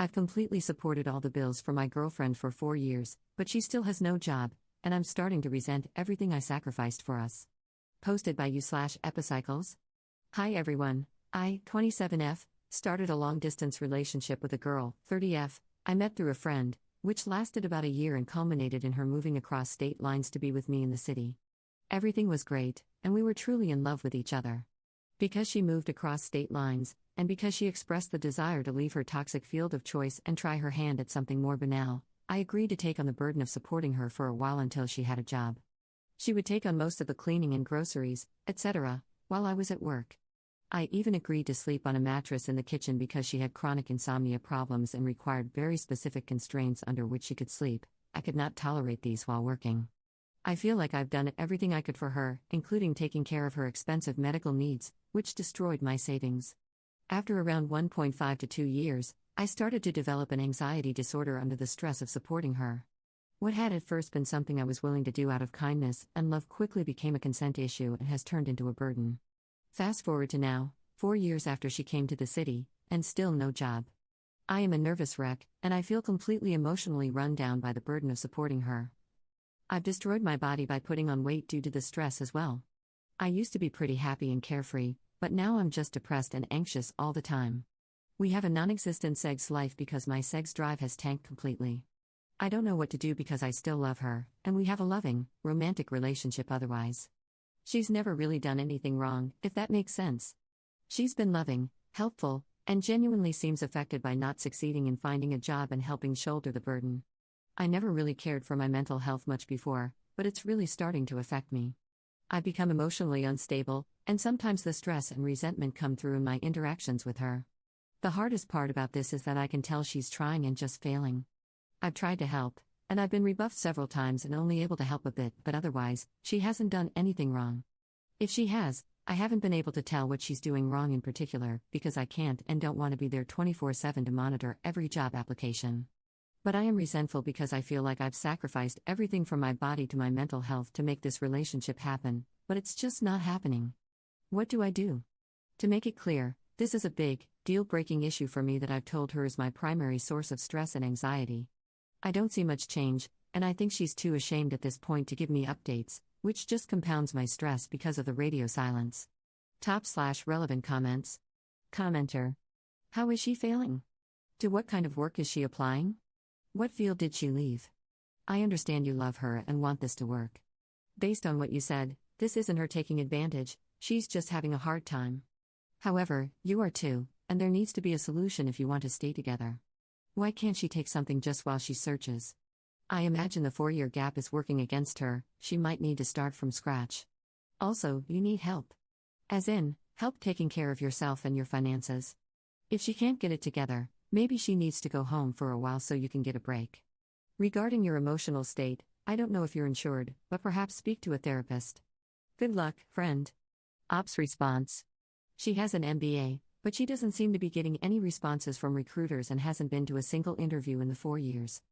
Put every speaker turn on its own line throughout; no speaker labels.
I've completely supported all the bills for my girlfriend for 4 years, but she still has no job, and I'm starting to resent everything I sacrificed for us. Posted by you/Epicycles. Hi everyone, I, 27F, started a long-distance relationship with a girl, 30F, I met through a friend, which lasted about a year and culminated in her moving across state lines to be with me in the city. Everything was great, and we were truly in love with each other. Because she moved across state lines, and because she expressed the desire to leave her toxic field of choice and try her hand at something more banal, I agreed to take on the burden of supporting her for a while until she had a job. She would take on most of the cleaning and groceries, etc., while I was at work. I even agreed to sleep on a mattress in the kitchen because she had chronic insomnia problems and required very specific constraints under which she could sleep. I could not tolerate these while working. I feel like I've done everything I could for her, including taking care of her expensive medical needs, which destroyed my savings. After around 1.5 to 2 years, I started to develop an anxiety disorder under the stress of supporting her. What had at first been something I was willing to do out of kindness and love quickly became a consent issue and has turned into a burden. Fast forward to now, 4 years after she came to the city, and still no job. I am a nervous wreck, and I feel completely emotionally run down by the burden of supporting her. I've destroyed my body by putting on weight due to the stress as well. I used to be pretty happy and carefree, but now I'm just depressed and anxious all the time. We have a non-existent sex life because my sex drive has tanked completely. I don't know what to do because I still love her, and we have a loving, romantic relationship otherwise. She's never really done anything wrong, if that makes sense. She's been loving, helpful, and genuinely seems affected by not succeeding in finding a job and helping shoulder the burden. I never really cared for my mental health much before, but it's really starting to affect me. I've become emotionally unstable, and sometimes the stress and resentment come through in my interactions with her. The hardest part about this is that I can tell she's trying and just failing. I've tried to help, and I've been rebuffed several times and only able to help a bit, but otherwise, she hasn't done anything wrong. If she has, I haven't been able to tell what she's doing wrong in particular, because I can't and don't want to be there 24/7 to monitor every job application. But I am resentful because I feel like I've sacrificed everything from my body to my mental health to make this relationship happen, but it's just not happening. What do I do? To make it clear, this is a big, deal-breaking issue for me that I've told her is my primary source of stress and anxiety. I don't see much change, and I think she's too ashamed at this point to give me updates, which just compounds my stress because of the radio silence. Top/relevant comments. Commenter. How is she failing? To what kind of work is she applying? What field did she leave? I understand you love her and want this to work. Based on what you said, this isn't her taking advantage, she's just having a hard time. However, you are too, and there needs to be a solution if you want to stay together. Why can't she take something just while she searches? I imagine the 4-year gap is working against her, she might need to start from scratch. Also, you need help. As in, help taking care of yourself and your finances. If she can't get it together, maybe she needs to go home for a while so you can get a break. Regarding your emotional state, I don't know if you're insured, but perhaps speak to a therapist. Good luck, friend. Ops response. She has an MBA, but she doesn't seem to be getting any responses from recruiters and hasn't been to a single interview in the 4 years.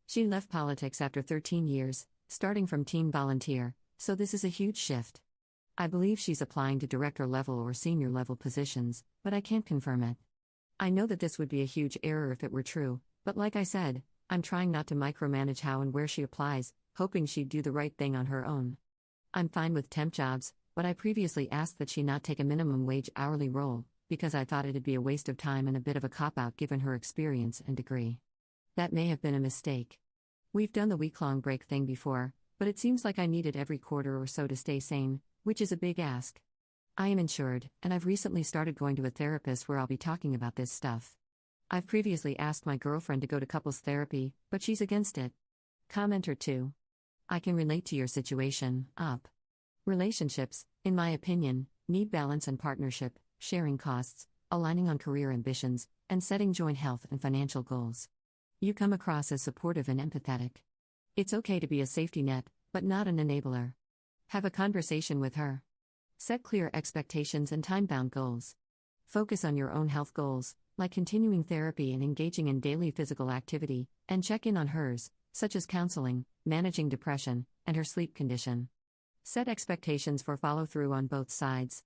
She left politics after 13 years, starting from teen volunteer, so this is a huge shift. I believe she's applying to director level or senior level positions, but I can't confirm it. I know that this would be a huge error if it were true, but like I said, I'm trying not to micromanage how and where she applies, hoping she'd do the right thing on her own. I'm fine with temp jobs, but I previously asked that she not take a minimum wage hourly role, because I thought it'd be a waste of time and a bit of a cop-out given her experience and degree. That may have been a mistake. We've done the week-long break thing before, but it seems like I need it every quarter or so to stay sane, which is a big ask. I am insured, and I've recently started going to a therapist where I'll be talking about this stuff. I've previously asked my girlfriend to go to couples therapy, but she's against it. Commenter 2. I can relate to your situation, up. Relationships, in my opinion, need balance and partnership, sharing costs, aligning on career ambitions, and setting joint health and financial goals. You come across as supportive and empathetic. It's okay to be a safety net, but not an enabler. Have a conversation with her. Set clear expectations and time-bound goals. Focus on your own health goals, like continuing therapy and engaging in daily physical activity, and check in on hers, such as counseling, managing depression, and her sleep condition. Set expectations for follow-through on both sides.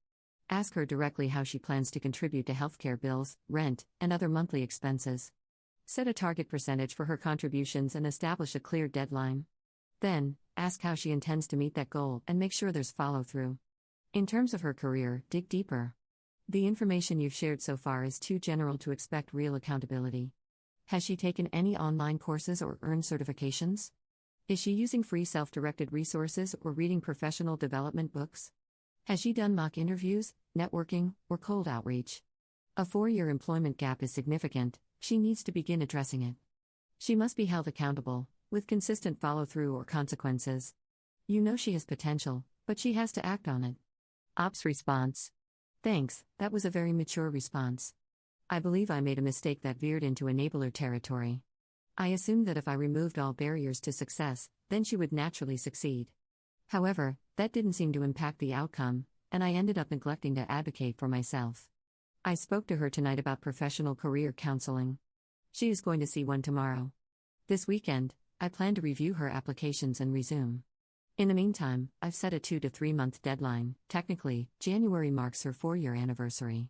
Ask her directly how she plans to contribute to healthcare bills, rent, and other monthly expenses. Set a target percentage for her contributions and establish a clear deadline. Then, ask how she intends to meet that goal and make sure there's follow-through. In terms of her career, dig deeper. The information you've shared so far is too general to expect real accountability. Has she taken any online courses or earned certifications? Is she using free self-directed resources or reading professional development books? Has she done mock interviews, networking, or cold outreach? A 4-year employment gap is significant. She needs to begin addressing it. She must be held accountable, with consistent follow-through or consequences. You know she has potential, but she has to act on it. Ops response. Thanks, that was a very mature response. I believe I made a mistake that veered into enabler territory. I assumed that if I removed all barriers to success, then she would naturally succeed. However, that didn't seem to impact the outcome, and I ended up neglecting to advocate for myself. I spoke to her tonight about professional career counseling. She is going to see one tomorrow. This weekend, I plan to review her applications and resume. In the meantime, I've set a 2 to 3 month deadline. Technically, January marks her 4-year anniversary.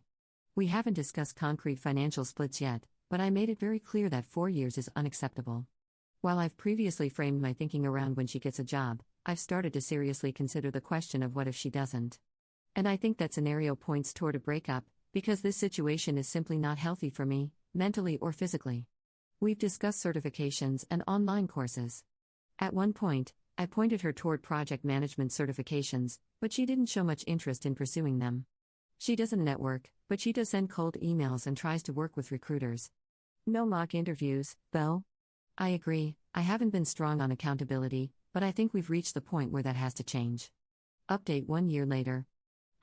We haven't discussed concrete financial splits yet, but I made it very clear that 4 years is unacceptable. While I've previously framed my thinking around when she gets a job, I've started to seriously consider the question of what if she doesn't. And I think that scenario points toward a breakup, because this situation is simply not healthy for me, mentally or physically. We've discussed certifications and online courses. At one point, I pointed her toward project management certifications, but she didn't show much interest in pursuing them. She doesn't network, but she does send cold emails and tries to work with recruiters. No mock interviews, though. I agree, I haven't been strong on accountability, but I think we've reached the point where that has to change. Update 1 year later.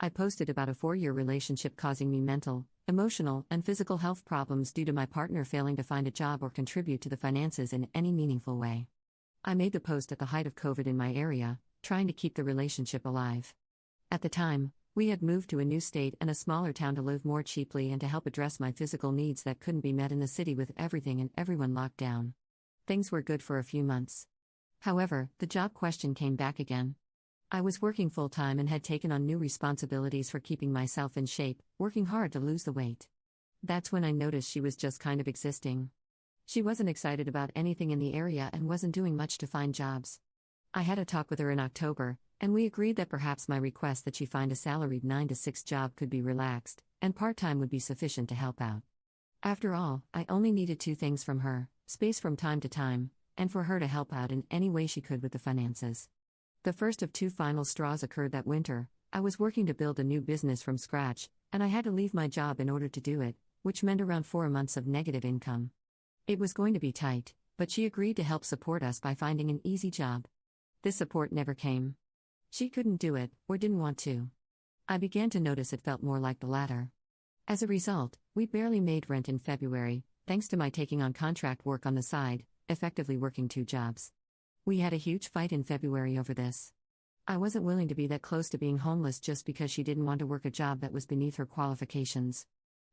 I posted about a 4-year relationship causing me mental, emotional, and physical health problems due to my partner failing to find a job or contribute to the finances in any meaningful way. I made the post at the height of COVID in my area, trying to keep the relationship alive. At the time, we had moved to a new state and a smaller town to live more cheaply and to help address my physical needs that couldn't be met in the city with everything and everyone locked down. Things were good for a few months. However, the job question came back again. I was working full-time and had taken on new responsibilities for keeping myself in shape, working hard to lose the weight. That's when I noticed she was just kind of existing. She wasn't excited about anything in the area and wasn't doing much to find jobs. I had a talk with her in October, and we agreed that perhaps my request that she find a salaried 9 to 6 job could be relaxed, and part-time would be sufficient to help out. After all, I only needed 2 things from her: space from time to time, and for her to help out in any way she could with the finances. The first of 2 final straws occurred that winter. I was working to build a new business from scratch, and I had to leave my job in order to do it, which meant around 4 months of negative income. It was going to be tight, but she agreed to help support us by finding an easy job. This support never came. She couldn't do it, or didn't want to. I began to notice it felt more like the latter. As a result, we barely made rent in February, thanks to my taking on contract work on the side, effectively working 2 jobs. We had a huge fight in February over this. I wasn't willing to be that close to being homeless just because she didn't want to work a job that was beneath her qualifications.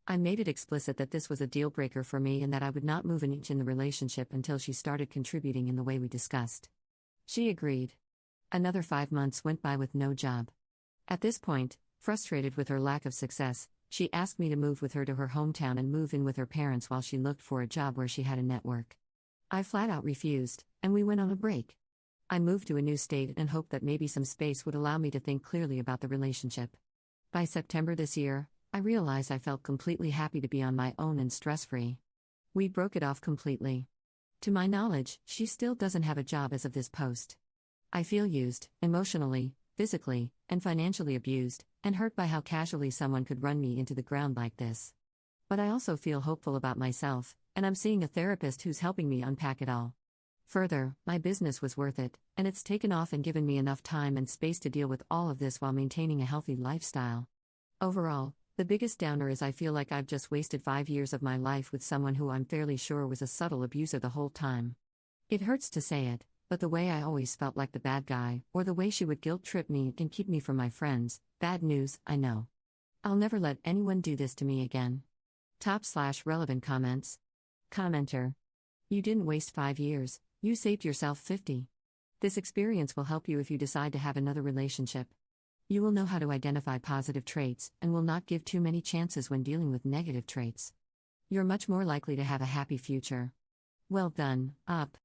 I made it explicit that this was a deal breaker for me and that I would not move an inch in the relationship until she started contributing in the way we discussed. She agreed. Another 5 months went by with no job. At this point, frustrated with her lack of success, she asked me to move with her to her hometown and move in with her parents while she looked for a job where she had a network. I flat out refused, and we went on a break. I moved to a new state and hoped that maybe some space would allow me to think clearly about the relationship. By September this year, I realized I felt completely happy to be on my own and stress-free. We broke it off completely. To my knowledge, she still doesn't have a job as of this post. I feel used, emotionally, physically, and financially abused, and hurt by how casually someone could run me into the ground like this. But I also feel hopeful about myself, and I'm seeing a therapist who's helping me unpack it all. Further, my business was worth it, and it's taken off and given me enough time and space to deal with all of this while maintaining a healthy lifestyle. Overall, the biggest downer is I feel like I've just wasted 5 years of my life with someone who I'm fairly sure was a subtle abuser the whole time. It hurts to say it, but the way I always felt like the bad guy, or the way she would guilt-trip me and keep me from my friends, bad news, I know. I'll never let anyone do this to me again. /relevant comments. Commenter. You didn't waste 5 years, you saved yourself 50. This experience will help you if you decide to have another relationship. You will know how to identify positive traits and will not give too many chances when dealing with negative traits. You're much more likely to have a happy future. Well done, up.